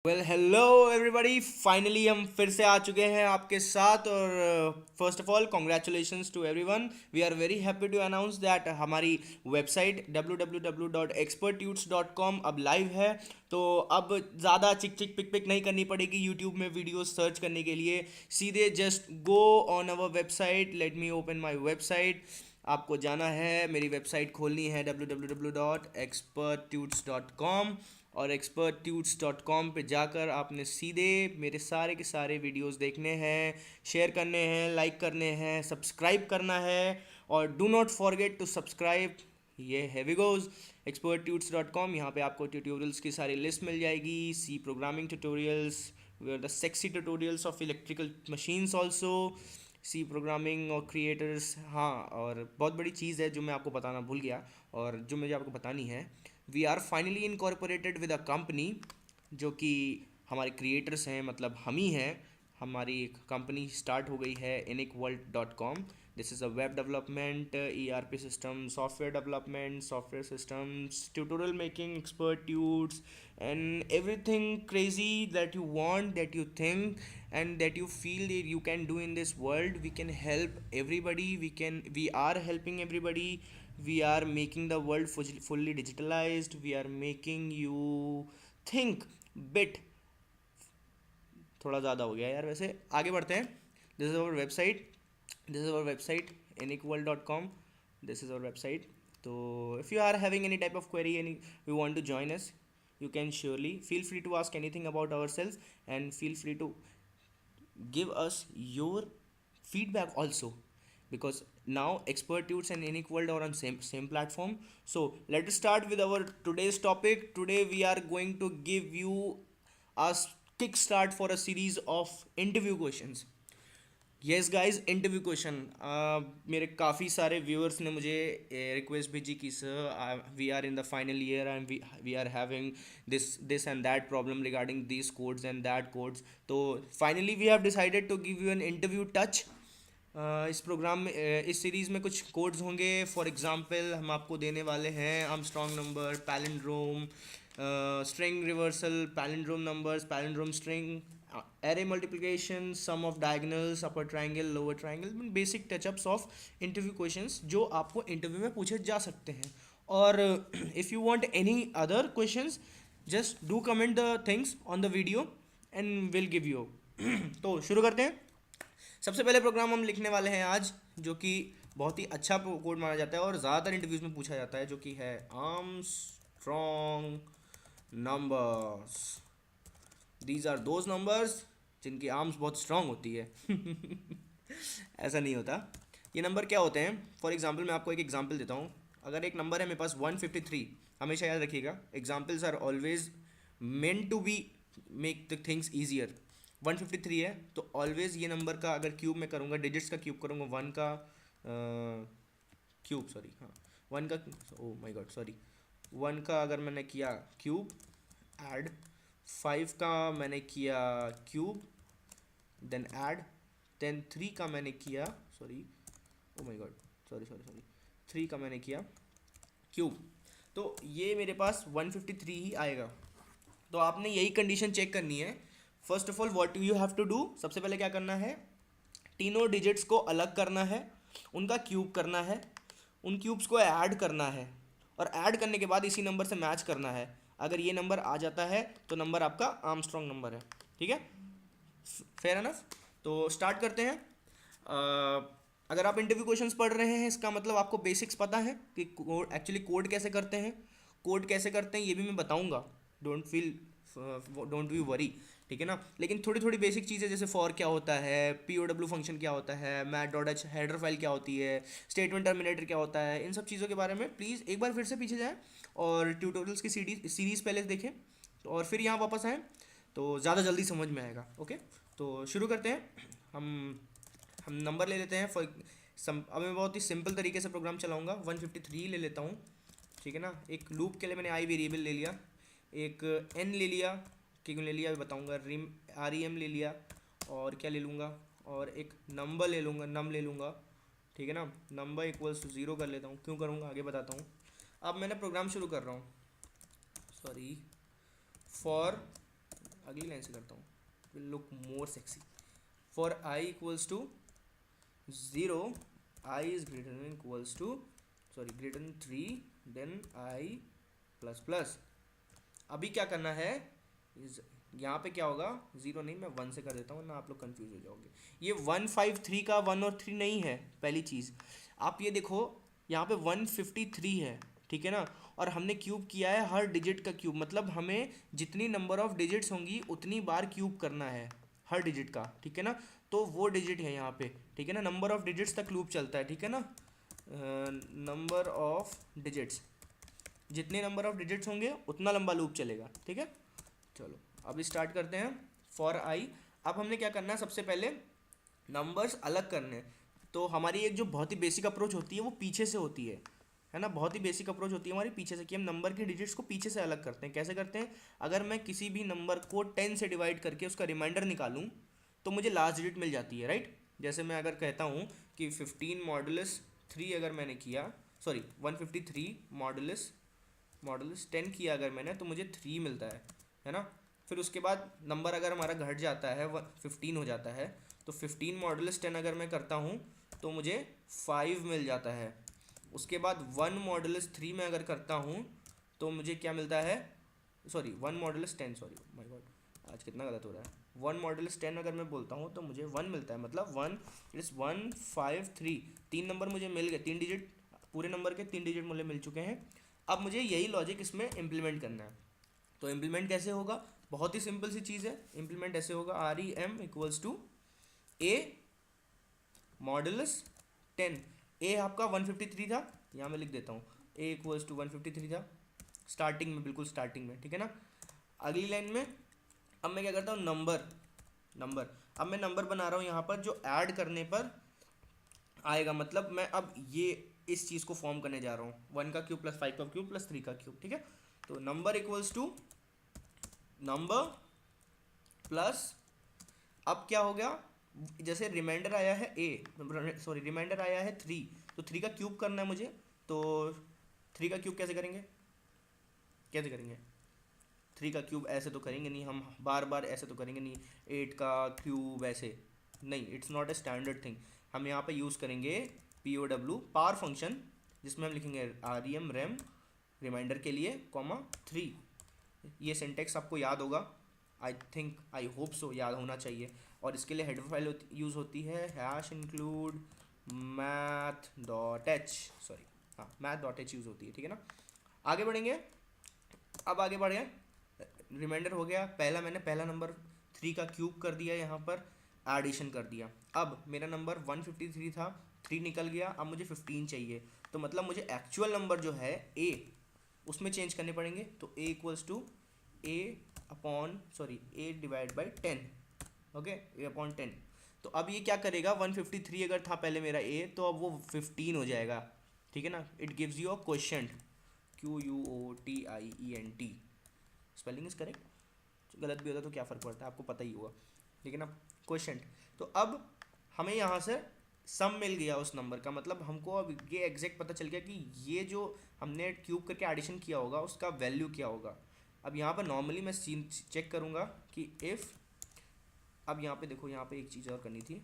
Hello everybody, finally हम फिर से आ चुके हैं आपके साथ। और first of all congratulations to everyone. We are very happy to announce that हमारी वेबसाइट www.experttudes.com अब लाइव है। तो अब ज़्यादा चिक चिक पिक पिक नहीं करनी पड़ेगी यूट्यूब में वीडियो सर्च करने के लिए। सीधे just go on our website. Let me open my website. आपको जाना है, मेरी वेबसाइट खोलनी है www.experttudes.com। और experttudes.com पे जाकर आपने सीधे मेरे सारे के सारे वीडियोस देखने हैं, शेयर करने हैं, लाइक करने हैं, सब्सक्राइब करना है। और do not forget to subscribe. ये हैवी गोज experttudes.com। यहाँ पे आपको ट्यूटोरियल्स की सारी लिस्ट मिल जाएगी। C programming tutorials, we are the sexy tutorials of electrical machines also. C programming और क्रिएटर्स। हाँ, और बहुत बड़ी चीज़ है जो मैं आपको बताना भूल गया और जो मुझे आपको बतानी है। We are finally incorporated with a company जो कि हमारे क्रिएटर्स हैं, मतलब हम ही हैं। हमारी एक कंपनी स्टार्ट हो गई है inicworld.com। This is a web development, ERP system, software development, software systems, tutorial making, expert tuts, and everything crazy that you want, that you think, and that you feel that you can do in this world. We can help everybody. We are helping everybody. We are making the world fully digitalized. We are making you think bit। थोड़ा ज़्यादा हो गया यार, वैसे आगे बढ़ते हैं। This is our website. This is our website inicworld.com। This is our website. तो if you are having any type of query, any you want to join us, you can surely feel free to ask anything about ourselves, and feel free to give us your feedback also, because now expertitudes and Unique World are on same platform. So let's start with our today's topic. Today we are going to give you a kickstart for a series of interview questions. Yes guys, interview question. मेरे काफ़ी सारे viewers ने मुझे request भेजी कि sir we are in the final year and we are having this and that problem regarding these codes and that codes. तो finally we have decided to give you an interview touch. इस program में इस series में कुछ codes होंगे। For example हम आपको देने वाले हैं Armstrong number, palindrome, string reversal, palindrome numbers, palindrome string, array multiplication, sum of diagonals, upper triangle, lower triangle, basic touch-ups of interview questions जो आपको इंटरव्यू में पूछे जा सकते हैं। और if you want any other questions, just do comment the things on the video and we'll give you। तो शुरू करते हैं। सबसे पहले प्रोग्राम हम लिखने वाले हैं आज, जो कि बहुत ही अच्छा कोड माना जाता है और ज़्यादातर इंटरव्यूज में पूछा जाता है, जो कि है Armstrong numbers. These are those numbers जिनकी आर्म्स बहुत स्ट्रांग होती है। ऐसा नहीं होता। ये नंबर क्या होते हैं? फॉर एग्जांपल मैं आपको एक एग्जांपल देता हूँ। अगर एक नंबर है मेरे पास 153, हमेशा याद रखिएगा, examples are always meant to be make the things easier. 153 है तो ऑलवेज ये नंबर का अगर क्यूब मैं करूँगा, डिजिट्स का क्यूब करूँगा, वन का क्यूब, सॉरी, हाँ, वन का, oh my God sorry, one का अगर मैंने किया क्यूब ऐड, 5 का मैंने किया क्यूब देन ऐड, देन 3 का मैंने किया, sorry, oh my God, sorry sorry sorry, 3 का मैंने किया क्यूब। तो ये मेरे पास 153 ही आएगा। तो आपने यही कंडीशन चेक करनी है। First of all what you have to do, सबसे पहले क्या करना है, तीनों डिजिट्स को अलग करना है, उनका क्यूब करना है, उन क्यूब्स को ऐड करना है, और ऐड करने के बाद इसी नंबर से मैच करना है। अगर ये नंबर आ जाता है तो नंबर आपका आर्मस्ट्रॉन्ग नंबर है। ठीक है, फेयर एनफ। तो स्टार्ट करते हैं। अगर आप इंटरव्यू क्वेश्चंस पढ़ रहे हैं, इसका मतलब आपको बेसिक्स पता है कि कोड एक्चुअली कोड कैसे करते हैं। कोड कैसे करते हैं ये भी मैं बताऊंगा, डोंट बी वरी, ठीक है ना। लेकिन थोड़ी थोड़ी बेसिक चीज़ें, जैसे फॉर क्या होता है, POW फंक्शन क्या होता है, math dot H header file क्या होती है, स्टेटमेंट टर्मिनेटर क्या होता है, इन सब चीज़ों के बारे में प्लीज़ एक बार फिर से पीछे जाएं और ट्यूटोरियल्स की सीरीज़ पहले देखें, और फिर यहाँ वापस आएँ तो ज़्यादा जल्दी समझ में आएगा। ओके, तो शुरू करते हैं। हम नंबर ले लेते हैं। अब मैं बहुत ही सिंपल तरीके से प्रोग्राम चलाऊँगा। 153 ले लेता हूँ, ठीक है ना। एक लूप के लिए मैंने आई वेरिएबल ले लिया, एक एन ले लिया, क्यों ले लिया बताऊंगा, REM ले लिया, और क्या ले लूँगा, और एक नंबर ले लूँगा, नम ले लूँगा, ठीक है ना। नंबर इक्वल्स टू 0 कर लेता हूँ, क्यों करूँगा आगे बताता हूँ। अब मैंने प्रोग्राम शुरू कर रहा हूँ, सॉरी, फॉर अगली लाइन से करता हूँ, will look more sexy. For i equals to 0, i is greater than equals to sorry greater than 3 then i plus plus. अभी क्या करना है, इस यहाँ पे क्या होगा, 0 नहीं, मैं 1 से कर देता हूँ ना, आप लोग कंफ्यूज हो जाओगे। ये 153 का 1 और 3 नहीं है, पहली चीज़। आप ये देखो यहाँ पे 153 है, ठीक है ना, और हमने क्यूब किया है हर डिजिट का क्यूब, मतलब हमें जितनी नंबर ऑफ डिजिट्स होंगी उतनी बार क्यूब करना है हर डिजिट का, ठीक है ना। तो वो डिजिट है यहाँ पे, ठीक है ना, नंबर ऑफ डिजिट्स तक लूप चलता है, ठीक है ना। नंबर ऑफ डिजिट्स, जितने नंबर ऑफ डिजिट्स होंगे उतना लंबा लूप चलेगा, ठीक है। चलो अब स्टार्ट करते हैं फॉर आई। अब हमने क्या करना है, सबसे पहले नंबर्स अलग करने हैं। तो हमारी एक जो बहुत ही बेसिक अप्रोच होती है वो पीछे से होती है ना, बहुत ही बेसिक अप्रोच होती है हमारी पीछे से, कि हम नंबर के डिजिट्स को पीछे से अलग करते हैं। कैसे करते हैं, अगर मैं किसी भी नंबर को 10 से डिवाइड करके उसका रिमाइंडर निकालूं तो मुझे लास्ट डिजिट मिल जाती है, राइट। जैसे मैं अगर कहता हूँ कि 15 मॉडुलस 3 अगर मैंने किया, सॉरी 153 मॉडुलस मॉडुलस 10 किया अगर मैंने, तो मुझे 3 मिलता है ना। फिर उसके बाद नंबर अगर हमारा घट जाता है 15 हो जाता है, तो 15 मॉडुलस 10 अगर मैं करता हूँ तो मुझे 5 मिल जाता है। उसके बाद 1 मॉडुलस 3 में अगर करता हूँ तो मुझे क्या मिलता है, sorry 1 modulus 10, sorry my God आज कितना गलत हो रहा है। 1 मॉडुलस 10 अगर मैं बोलता हूँ तो मुझे 1 मिलता है, मतलब 1 तीन नंबर मुझे मिल गए, 3 डिजिट पूरे नंबर के 3 डिजिट मुझे मिल चुके हैं। अब मुझे यही लॉजिक इसमें इम्प्लीमेंट करना है। तो इम्प्लीमेंट कैसे होगा, बहुत ही सिंपल सी चीज़ है। इम्प्लीमेंट ऐसे होगा, R E M equals to a modulus 10। A आपका 153 था, यहाँ मैं लिख देता हूँ, ए इक्वल्स टू 153 था स्टार्टिंग में, बिल्कुल स्टार्टिंग में, ठीक है ना। अगली लाइन में अब मैं क्या करता हूँ, नंबर अब मैं नंबर बना रहा हूँ यहाँ पर, जो ऐड करने पर आएगा, मतलब मैं अब ये इस चीज़ को फॉर्म करने जा रहा हूँ, 1 का क्यूब प्लस 5 का क्यूब प्लस 3 का क्यूब, ठीक है। तो number equals to number plus, अब क्या हो गया, जैसे रिमाइंडर आया है सॉरी रिमाइंडर आया है 3, तो 3 का क्यूब करना है मुझे। तो 3 का क्यूब कैसे करेंगे 3 का क्यूब ऐसे तो करेंगे नहीं हम, बार बार ऐसे तो करेंगे नहीं, 8 का क्यूब ऐसे नहीं, it's not a standard thing. हम यहाँ पे यूज़ करेंगे POW पावर फंक्शन, जिसमें हम लिखेंगे REM रैम रिमाइंडर के लिए कॉमा 3। ये सिंटेक्स आपको याद होगा, I think, I hope so याद होना चाहिए। और इसके लिए हेडर फाइल यूज़ होती है हैश इंक्लूड math.h, सॉरी हाँ math.h यूज़ होती है, ठीक है ना। आगे बढ़ेंगे, अब आगे बढ़े, रिमाइंडर हो गया, मैंने पहला नंबर 3 का क्यूब कर दिया, यहाँ पर एडिशन कर दिया। अब मेरा नंबर 153 था, 3 निकल गया, अब मुझे 15 चाहिए, तो मतलब मुझे एक्चुअल नंबर जो है ए उसमें चेंज करने पड़ेंगे। तो A equals to A divide by 10, okay, A upon 10। तो अब ये क्या करेगा, 153 अगर था पहले मेरा ए, तो अब वो 15 हो जाएगा, ठीक है ना। It gives you a question, QUOTIENT, spelling is correct, गलत भी होता तो क्या फ़र्क पड़ता है, आपको पता ही होगा, ठीक है ना, क्वेश्चन। तो अब हमें यहाँ से सम मिल गया उस नंबर का, मतलब हमको अब ये एग्जैक्ट पता चल गया कि ये जो हमने क्यूब करके एडिशन किया होगा उसका वैल्यू क्या होगा। अब यहाँ पर नॉर्मली मैं चेक करूँगा कि इफ़, अब यहाँ पे देखो, यहाँ पे एक चीज़ और करनी थी,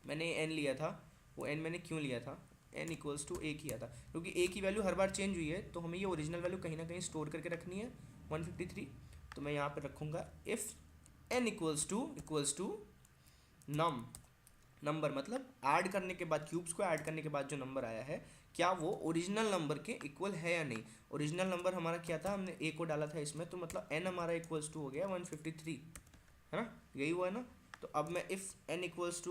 मैंने n लिया था, वो n मैंने क्यों लिया था, n इक्वल्स टू a किया था, क्योंकि a की वैल्यू हर बार चेंज हुई है, तो हमें ये ओरिजिनल वैल्यू कहीं ना कहीं स्टोर करके रखनी है 153। तो मैं यहाँ पे रखूँगा if n equals to number, मतलब ऐड करने के बाद, क्यूब्स को ऐड करने के बाद जो नंबर आया है, क्या वो ओरिजिनल नंबर के इक्वल है या नहीं। ओरिजिनल नंबर हमारा क्या था, हमने a को डाला था इसमें, तो मतलब n हमारा इक्वल्स टू हो गया 153, है ना, यही हुआ है ना। तो अब मैं इफ़ n इक्वल्स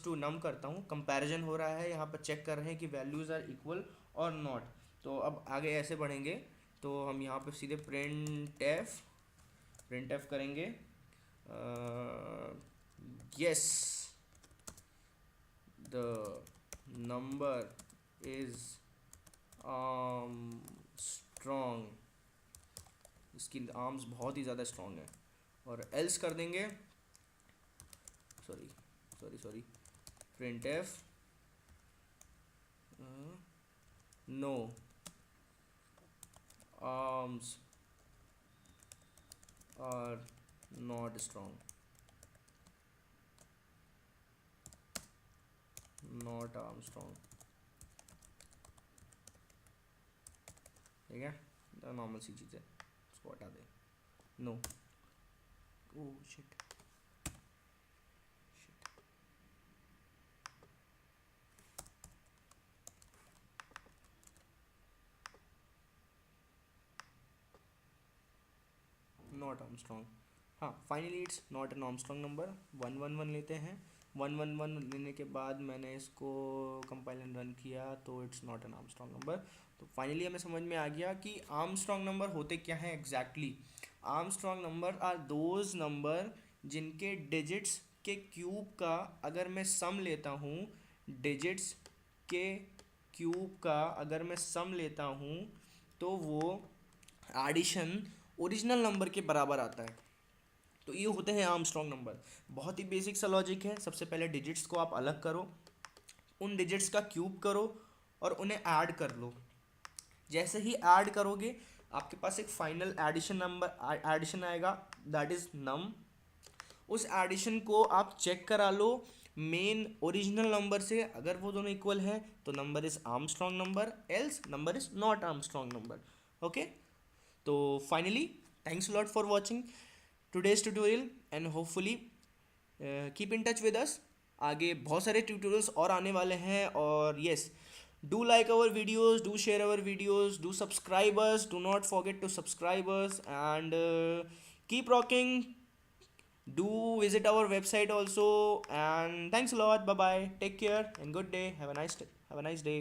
टू नम करता हूँ, कंपैरिजन हो रहा है, यहाँ पर चेक कर रहे हैं कि वैल्यूज़ आर इक्वल और नॉट। तो अब आगे ऐसे बढ़ेंगे, तो हम यहाँ पे सीधे प्रिंट एफ करेंगे, yes the number is strong, इसकी आर्म्स बहुत ही ज़्यादा स्ट्रॉन्ग है। और एल्स कर देंगे, sorry print f no arms are not strong, not Armstrong, ठीक है, नॉर्मल सी चीज़ है, उसको हटा दे। No, oh shit, not Armstrong. हाँ, finally it's not an Armstrong number. 111 लेते हैं। 111 लेने के बाद मैंने इसको कंपाइल एंड रन किया तो it's not an Armstrong number. तो फाइनली हमें समझ में आ गया कि आर्मस्ट्रॉन्ग नंबर होते क्या हैं exactly. Armstrong number are those number जिनके डिजिट्स के क्यूब का अगर मैं सम लेता हूँ, डिजिट्स के क्यूब का अगर मैं सम लेता हूँ तो वो एडिशन ओरिजिनल नंबर के बराबर आता है। तो ये होते हैं आर्मस्ट्रॉन्ग नंबर। बहुत ही बेसिक सा लॉजिक है। सबसे पहले डिजिट्स को आप अलग करो, उन डिजिट्स का क्यूब करो और उन्हें ऐड कर लो। जैसे ही ऐड करोगे आपके पास एक फाइनल एडिशन नंबर एडिशन आएगा, दैट इज नम। उस एडिशन को आप चेक करा लो मेन ओरिजिनल नंबर से। अगर वो दोनों इक्वल है तो number is Armstrong number, else number is not Armstrong number. Okay, तो finally thanks lot for watching today's tutorial and hopefully keep in touch with us. आगे बहुत सारे ट्यूटोरियल्स और आने वाले हैं। और yes, do like our videos, do share our videos, do subscribe us, do not forget to subscribe us and keep rocking. Do visit our website also, and thanks a lot. Bye bye, take care and good day. Have a nice day.